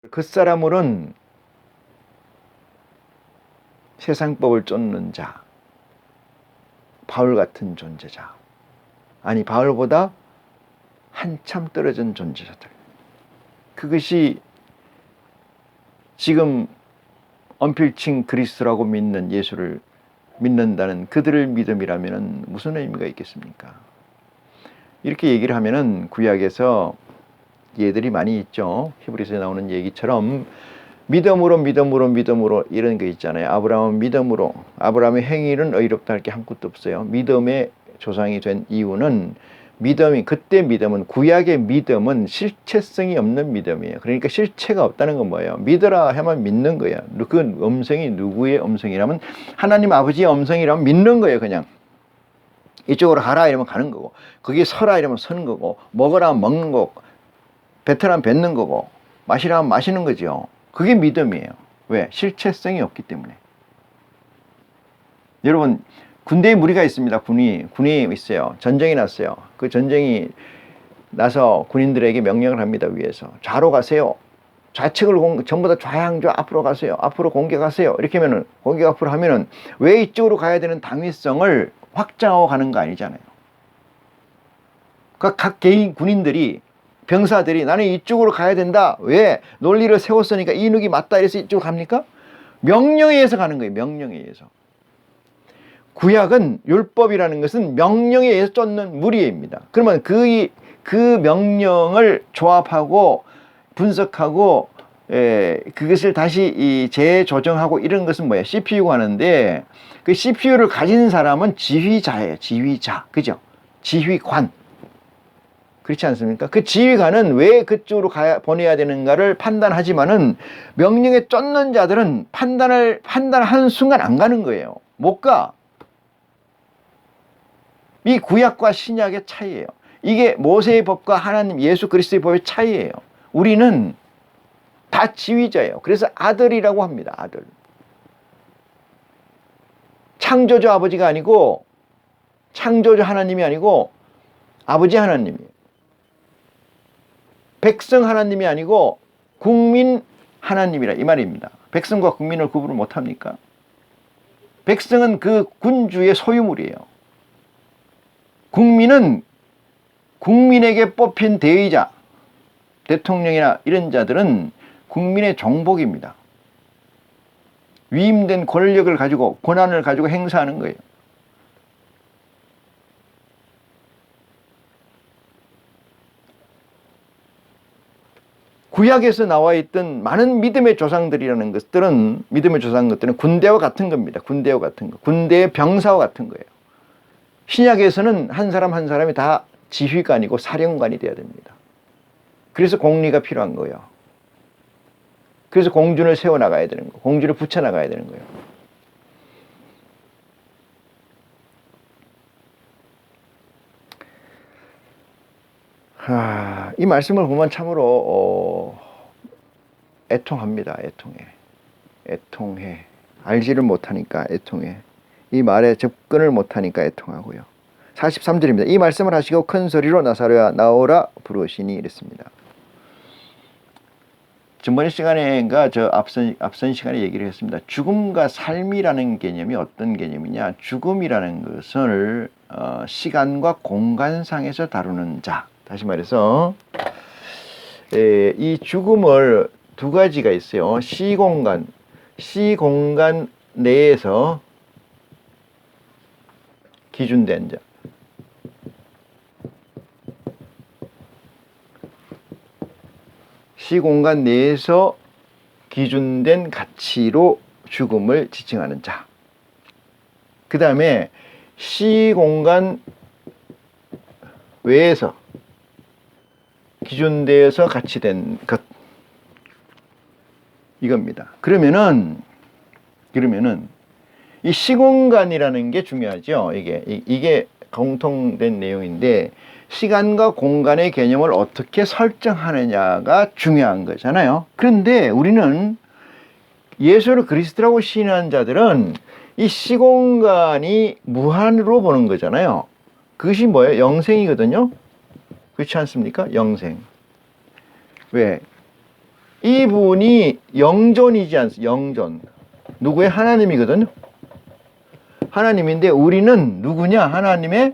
그 사람으로는 세상법을 쫓는 자, 바울 같은 존재자, 아니 바울보다 한참 떨어진 존재자들, 그것이 지금 언필칭 그리스도라고 믿는 예수를 믿는다는 그들의 믿음이라면 무슨 의미가 있겠습니까? 이렇게 얘기를 하면은 구약에서 예들이 많이 있죠. 히브리서에 나오는 얘기처럼 믿음으로 이런 거 있잖아요. 아브라함은 믿음으로, 아브라함의 행위는 의롭다 할 게 한 끗도 없어요. 믿음의 조상이 된 이유는 그때 믿음은, 구약의 믿음은 실체성이 없는 믿음이에요. 그러니까 실체가 없다는 건 뭐예요? 믿어라 하면 믿는 거예요. 그 음성이 누구의 음성이라면 하나님 아버지의 음성이라면 믿는 거예요. 그냥 이쪽으로 가라 이러면 가는 거고, 거기 서라 이러면 서는 거고, 먹으라 하면 먹는 거고, 뱉으라면 뱉는 거고, 마시라 하면 마시는 거죠. 그게 믿음이에요. 왜? 실체성이 없기 때문에. 여러분, 군대에 무리가 있습니다. 군이 있어요. 전쟁이 났어요. 그 전쟁이 나서 군인들에게 명령을 합니다. 위에서 좌로 가세요. 좌측을 전부 다 좌양좌 앞으로 가세요. 앞으로 공격하세요. 이렇게 하면은, 공격 앞으로 하면은 왜 이쪽으로 가야 되는 당위성을 확장하고 가는 거 아니잖아요. 각 개인 군인들이, 병사들이 나는 이쪽으로 가야 된다. 왜? 논리를 세웠으니까 이누기 맞다 이래서 이쪽으로 갑니까? 명령에 의해서 가는 거예요. 명령에 의해서. 구약은, 율법이라는 것은 명령에 의해서 쫓는 무리입니다. 그러면 그 명령을 조합하고 분석하고 그것을 다시 재조정하고 이런 것은 뭐예요? CPU가 하는데, 그 CPU를 가진 사람은 지휘자예요. 지휘자. 그죠? 지휘관. 그렇지 않습니까? 그 지휘관은 왜 그쪽으로 보내야 되는가를 판단하지만은, 명령에 쫓는 자들은 판단하는 순간 안 가는 거예요. 못 가. 이 구약과 신약의 차이예요. 이게 모세의 법과 하나님 예수 그리스도의 법의 차이예요. 우리는 다 지휘자예요. 그래서 아들이라고 합니다. 아들. 창조주 아버지가 아니고, 창조주 하나님이 아니고 아버지 하나님이에요. 백성 하나님이 아니고 국민 하나님이라 이 말입니다. 백성과 국민을 구분을 못합니까? 백성은 그 군주의 소유물이에요. 국민은 국민에게 뽑힌 대의자, 대통령이나 이런 자들은 국민의 종복입니다. 위임된 권력을 가지고, 권한을 가지고 행사하는 거예요. 구약에서 나와 있던 많은 믿음의 조상들이라는 것들은, 군대와 같은 겁니다. 군대와 같은 거. 군대의 병사와 같은 거예요. 신약에서는 한 사람 한 사람이 다 지휘관이고 사령관이 되어야 됩니다. 그래서 공리가 필요한 거예요. 그래서 공준을 세워나가야 되는 거예요. 공준을 붙여나가야 되는 거예요. 이 말씀을 보면 참으로 애통합니다. 애통해. 알지를 못하니까 애통해. 이 말에 접근을 못하니까 애통하고요. 43절입니다. 이 말씀을 하시고 큰 소리로 나사로야 나오라 부르시니 이랬습니다. 전번 시간에가 앞선 시간에 얘기를 했습니다. 죽음과 삶이라는 개념이 어떤 개념이냐? 죽음이라는 것을 시간과 공간상에서 다루는 자. 다시 말해서 이 죽음을 두 가지가 있어요. 시공간 내에서 기준된 자. 시공간 내에서 기준된 가치로 죽음을 지칭하는 자. 그 다음에 시공간 외에서 기준되어서 가치된 것. 이겁니다. 그러면은 이 시공간이라는 게 중요하죠. 이게 공통된 내용인데, 시간과 공간의 개념을 어떻게 설정하느냐가 중요한 거잖아요. 그런데 우리는 예수를 그리스도라고 시인하는 자들은 이 시공간이 무한으로 보는 거잖아요. 그것이 뭐예요? 영생이거든요. 그렇지 않습니까? 영생. 왜? 이분이 영존이지 않습니까? 영존. 누구의? 하나님이거든요. 하나님인데 우리는 누구냐? 하나님의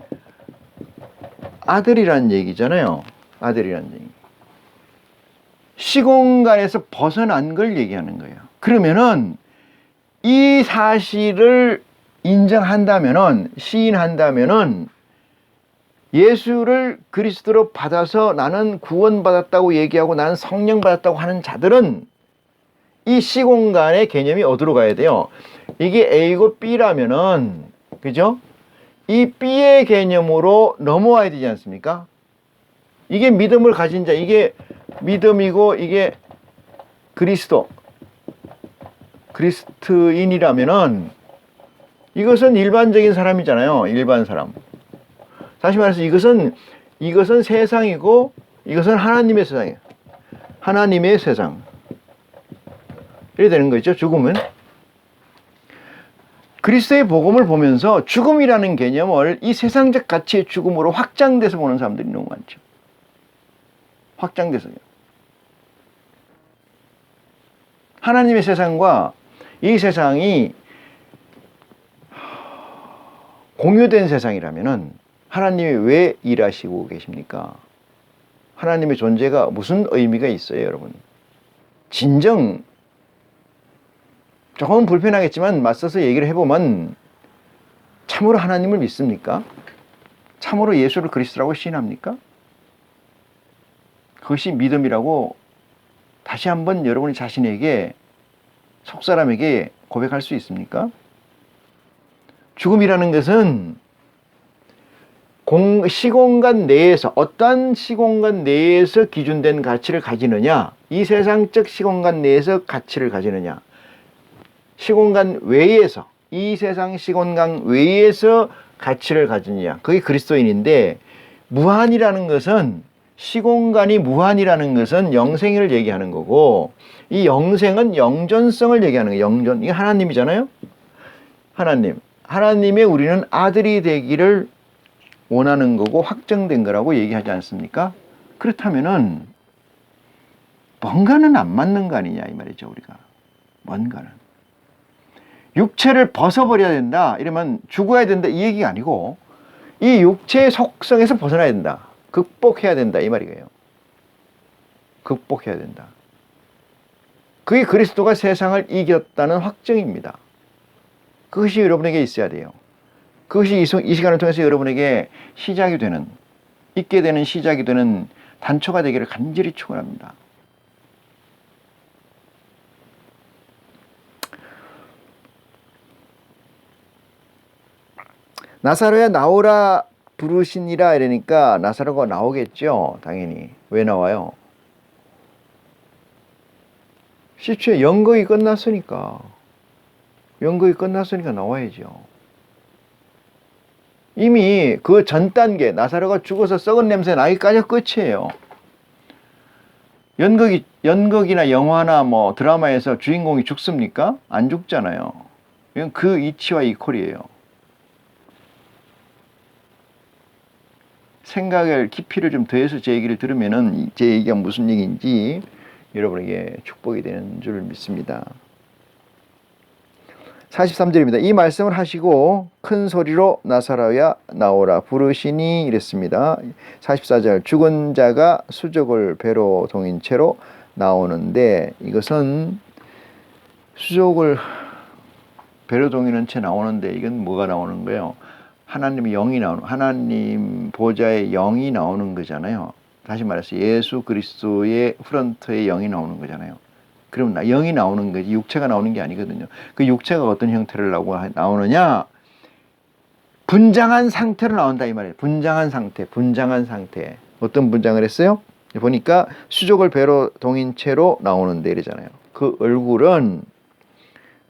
아들이라는 얘기잖아요. 아들이라는 얘기. 시공간에서 벗어난 걸 얘기하는 거예요. 그러면은 이 사실을 인정한다면은, 시인한다면은 예수를 그리스도로 받아서 나는 구원받았다고 얘기하고 나는 성령 받았다고 하는 자들은 이 시공간의 개념이 어디로 가야 돼요? 이게 A고 B라면은, 그죠? 이 B의 개념으로 넘어와야 되지 않습니까? 이게 믿음을 가진 자, 이게 믿음이고 이게 그리스도인이라면은 이것은 일반적인 사람이잖아요. 일반 사람. 다시 말해서 이것은 세상이고 이것은 하나님의 세상이에요. 하나님의 세상. 이렇게 되는 거죠. 죽음은. 그리스도의 복음을 보면서 죽음이라는 개념을 이 세상적 가치의 죽음으로 확장돼서 보는 사람들이 너무 많죠. 확장돼서요. 하나님의 세상과 이 세상이 공유된 세상이라면은 하나님이 왜 일하시고 계십니까? 하나님의 존재가 무슨 의미가 있어요, 여러분? 진정 조금 불편하겠지만 맞서서 얘기를 해보면 참으로 하나님을 믿습니까? 참으로 예수를 그리스도라고 시인합니까? 그것이 믿음이라고 다시 한번 여러분이 자신에게, 속사람에게 고백할 수 있습니까? 죽음이라는 것은 시공간 내에서, 어떠한 시공간 내에서 기준된 가치를 가지느냐, 이 세상적 시공간 내에서 가치를 가지느냐, 시공간 외에서, 이 세상 시공간 외에서 가치를 가지느냐, 그게 그리스도인인데, 무한이라는 것은, 시공간이 무한이라는 것은 영생을 얘기하는 거고, 이 영생은 영존성을 얘기하는 거예요. 영존. 이게 하나님이잖아요. 하나님의 우리는 아들이 되기를 원하는 거고 확정된 거라고 얘기하지 않습니까? 그렇다면은 뭔가는 안 맞는 거 아니냐 이 말이죠. 우리가 뭔가는 육체를 벗어버려야 된다 이러면 죽어야 된다 이 얘기가 아니고 이 육체의 속성에서 벗어나야 된다, 극복해야 된다 이 말이에요. 극복해야 된다. 그게 그리스도가 세상을 이겼다는 확증입니다. 그것이 여러분에게 있어야 돼요. 그것이 이 시간을 통해서 여러분에게 시작이 되는, 있게 되는 시작이 되는 단초가 되기를 간절히 축원합니다. 나사로야 나오라 부르시니라 이러니까 나사로가 나오겠죠. 당연히. 왜 나와요? 시초에 연극이 끝났으니까. 연극이 끝났으니까 나와야죠. 이미 그 전 단계, 나사로가 죽어서 썩은 냄새 나기까지 끝이에요. 연극이나 영화나 뭐 드라마에서 주인공이 죽습니까? 안 죽잖아요. 이건 그 이치와 이퀄이에요. 생각을 깊이를 좀 더해서 제 얘기를 들으면은 제 얘기가 무슨 얘기인지 여러분에게 축복이 되는 줄 믿습니다. 43절입니다. 이 말씀을 하시고 큰 소리로 나사로야 나오라 부르시니 이랬습니다. 44절 죽은 자가 수족을 배로 동인 채로 나오는데 이것은 수족을 배로 동이는 채 나오는데 이건 뭐가 나오는 거예요? 하나님의 영이 나오는, 하나님 보좌의 영이 나오는 거잖아요. 다시 말해서 예수 그리스도의 프런트에 영이 나오는 거잖아요. 그럼 영이 나오는 거지 육체가 나오는 게 아니거든요. 그 육체가 어떤 형태를 나오느냐? 분장한 상태로 나온다 이 말이에요. 분장한 상태. 어떤 분장을 했어요? 보니까 수족을 배로 동인 채로 나오는데 이러잖아요. 그 얼굴은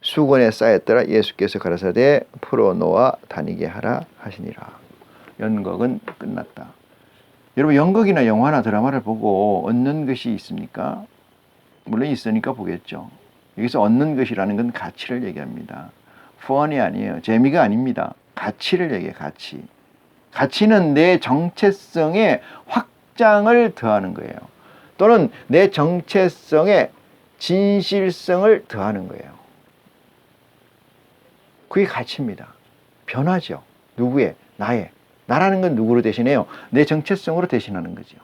수건에 쌓였더라. 예수께서 가라사대 풀어놓아 다니게 하라 하시니라. 연극은 끝났다. 여러분 연극이나 영화나 드라마를 보고 얻는 것이 있습니까? 물론 있으니까 보겠죠. 여기서 얻는 것이라는 건 가치를 얘기합니다. 펀이 아니에요. 재미가 아닙니다. 가치를 얘기해요. 가치. 가치는 내 정체성의 확장을 더하는 거예요. 또는 내 정체성의 진실성을 더하는 거예요. 그게 가치입니다. 변하죠. 누구의? 나의. 나라는 건 누구로 대신해요? 내 정체성으로 대신하는 거죠.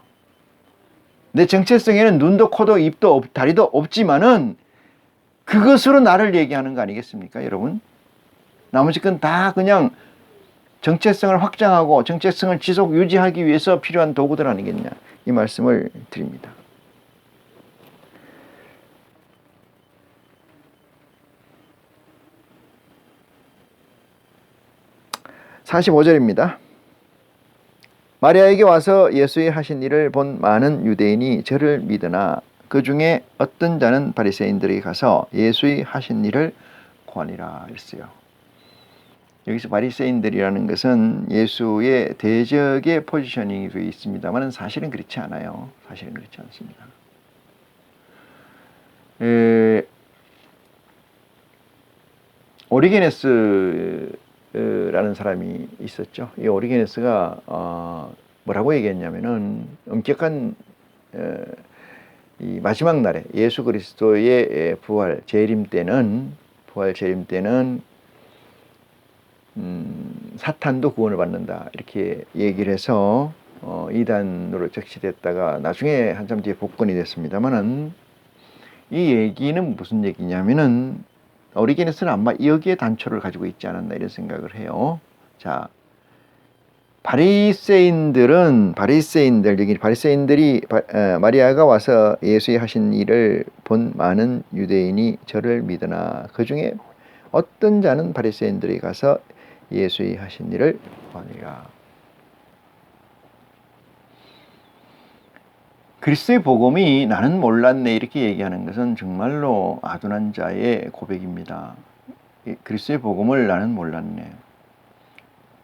내 정체성에는 눈도 코도 입도 다리도 없지만은 그것으로 나를 얘기하는 거 아니겠습니까, 여러분? 나머지 건 다 그냥 정체성을 확장하고 정체성을 지속 유지하기 위해서 필요한 도구들 아니겠냐, 이 말씀을 드립니다. (45절입니다) 마리아에게 와서 예수의 하신 일을 본 많은 유대인이 저를 믿으나 그 중에 어떤 자는 바리새인들에게 가서 예수의 하신 일을 고하니라 했어요. 여기서 바리새인들이라는 것은 예수의 대적의 포지셔닝이 되어 있습니다만 사실은 그렇지 않아요. 사실은 그렇지 않습니다. 오리게네스라는 사람이 있었죠. 이 오리게네스가 뭐라고 얘기했냐면은 엄격한 이 마지막 날에 예수 그리스도의 부활 재림 때는 사탄도 구원을 받는다, 이렇게 얘기를 해서 이단으로 적시됐다가 나중에 한참 뒤에 복권이 됐습니다만은, 이 얘기는 무슨 얘기냐면은 오리게네스는 아마 여기에 단초를 가지고 있지 않았나 이런 생각을 해요. 자, 바리새인들이 마리아가 와서 예수의 하신 일을 본 많은 유대인이 저를 믿으나 그 중에 어떤 자는 바리새인들이 가서 예수의 하신 일을 보니라. 그리스도의 복음이 나는 몰랐네 이렇게 얘기하는 것은 정말로 아둔한 자의 고백입니다. 그리스도의 복음을 나는 몰랐네.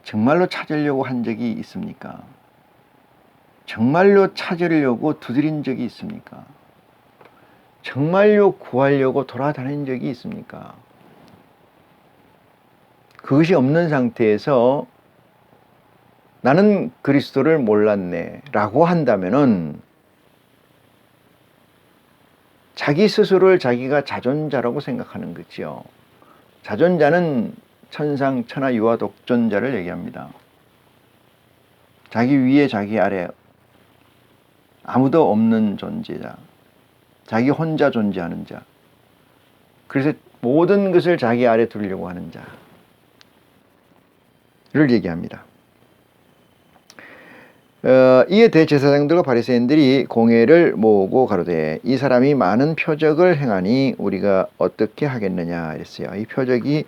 정말로 찾으려고 한 적이 있습니까? 정말로 찾으려고 두드린 적이 있습니까? 정말로 구하려고 돌아다닌 적이 있습니까? 그것이 없는 상태에서 나는 그리스도를 몰랐네 라고 한다면은 자기 스스로를 자기가 자존자라고 생각하는 거지요. 자존자는 천상, 천하, 유아, 독존자를 얘기합니다. 자기 위에 자기 아래 아무도 없는 존재자, 자기 혼자 존재하는 자, 그래서 모든 것을 자기 아래 두려고 하는 자를 얘기합니다. 이에 대제사장들과 바리새인들이 공회를 모으고 가로되 이 사람이 많은 표적을 행하니 우리가 어떻게 하겠느냐 이랬어요. 이 표적이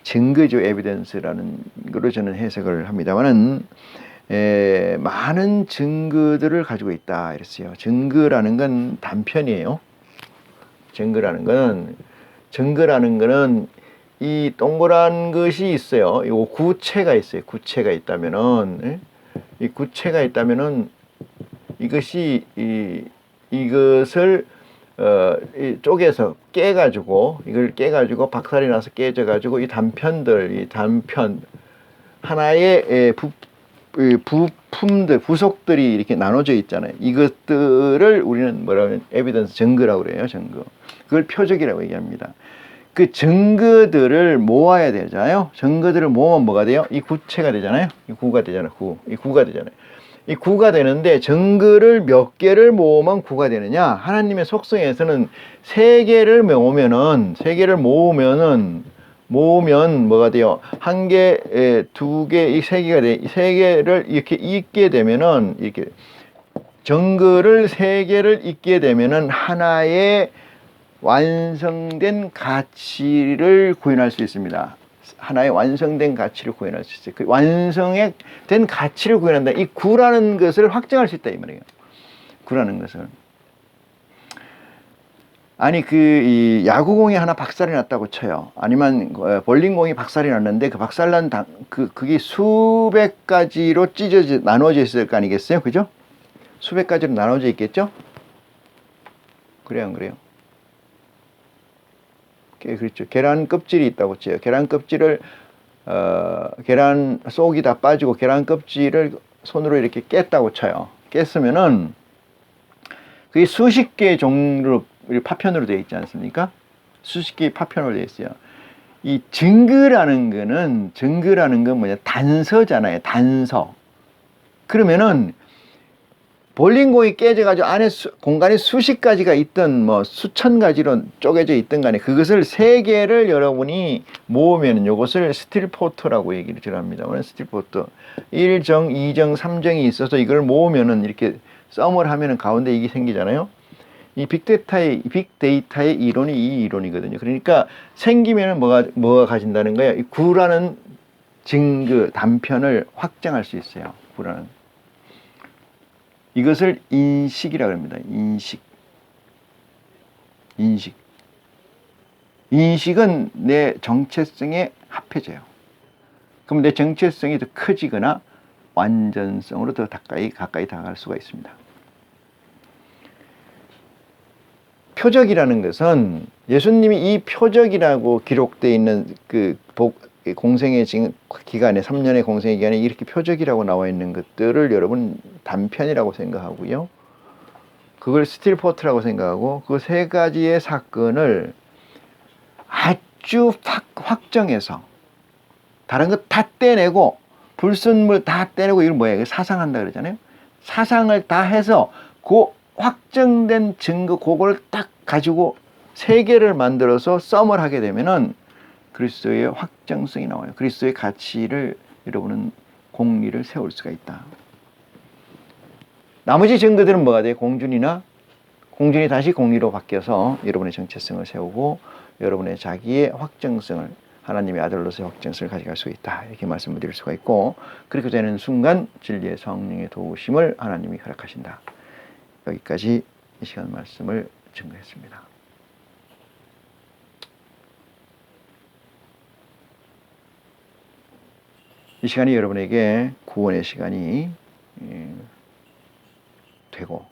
증거죠, 에비던스라는 거로 저는 해석을 합니다만은 많은 증거들을 가지고 있다 이랬어요. 증거라는 건 단편이에요. 증거라는 거는 이 동그란 것이 있어요. 이 구체가 있어요. 구체가 있다면은 이 구체가 있다면은 이것이 이것을 쪼개서 깨가지고 이걸 깨가지고 박살이 나서 깨져가지고 이 단편 하나의 부품들 부속들이 이렇게 나눠져 있잖아요. 이것들을 우리는 뭐라면 에비던스 증거라고 그래요. 증거. 그걸 표적이라고 얘기합니다. 그 증거들을 모아야 되잖아요. 증거들을 모으면 뭐가 돼요? 이 구체가 되잖아요. 이 구가 되잖아요. 이 구가 되잖아요. 이 구가 되는데 증거를 몇 개를 모으면 구가 되느냐? 하나님의 속성에서는 세 개를 모으면 뭐가 돼요? 한 개, 두 개, 이 세 개가 돼. 세 개를 이렇게 잊게 되면은 이렇게 증거를 세 개를 잊게 되면은 하나의 완성된 가치를 구현할 수 있습니다. 하나의 완성된 가치를 구현할 수 있어요. 그 완성된 가치를 구현한다. 이 구라는 것을 확정할 수 있다 이 말이에요. 구라는 것을. 아니 이 야구공이 하나 박살이 났다고 쳐요. 아니면 볼링공이 박살이 났는데 그 박살난 그게 수백 가지로 나눠져 있을 거 아니겠어요, 그죠? 수백 가지로 나눠져 있겠죠? 그래요, 안 그래요? 그렇죠. 계란 껍질이 있다고 쳐요. 계란 껍질을 계란 속이 다 빠지고 계란 껍질을 손으로 이렇게 깼다고 쳐요. 깼으면은 그게 수십 개의 종류로 우리 파편으로 되어 있지 않습니까? 수십 개의 파편으로 되어 있어요. 이 증거라는 건 뭐냐? 단서잖아요. 단서. 그러면은 볼링공이 깨져가지고 안에 공간이 수십 가지가 있든 뭐 수천 가지로 쪼개져 있든 간에 그것을 세 개를 여러분이 모으면 이것을 스틸포트라고 얘기를 합니다. 스틸포트 1정, 2정, 3정이 있어서 이걸 모으면은 이렇게 썸을 하면은 가운데 이게 생기잖아요. 이 빅데이터의 이론이 이 이론이거든요. 그러니까 생기면은 뭐가 가진다는 거예요? 이 구라는 증거 단편을 확장할 수 있어요. 구라는. 이것을 인식이라고 합니다. 인식은 내 정체성에 합해져요. 그럼 내 정체성이 더 커지거나 완전성으로 더 가까이 다가갈 수가 있습니다. 표적이라는 것은 예수님이 이 표적이라고 기록되어 있는 그 공생의 기간에 3년의 공생의 기간에 이렇게 표적이라고 나와 있는 것들을 여러분 단편이라고 생각하고요. 그걸 스틸포트라고 생각하고 그 세 가지의 사건을 아주 확정해서 다른 것 다 떼내고 불순물 다 떼내고 이걸 뭐예요? 사상한다 그러잖아요. 사상을 다 해서 그 확정된 증거 그걸 딱 가지고 세 개를 만들어서 썸을 하게 되면은 그리스도의 확정성이 나와요. 그리스도의 가치를 여러분은 공리를 세울 수가 있다. 나머지 증거들은 뭐가 돼요? 공준이 다시 공리로 바뀌어서 여러분의 정체성을 세우고 여러분의 자기의 확정성을 하나님의 아들로서의 확정성을 가져갈 수 있다. 이렇게 말씀을 드릴 수가 있고 그렇게 되는 순간 진리의 성령의 도우심을 하나님이 허락하신다. 여기까지 이 시간 말씀을 증거했습니다. 이 시간이 여러분에게 구원의 시간이 되고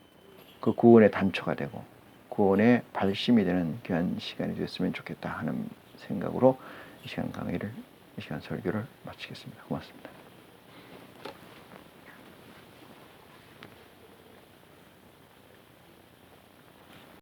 그 구원의 단초가 되고 구원의 발심이 되는 귀한 시간이 됐으면 좋겠다 하는 생각으로 이 시간 설교를 마치겠습니다. 고맙습니다.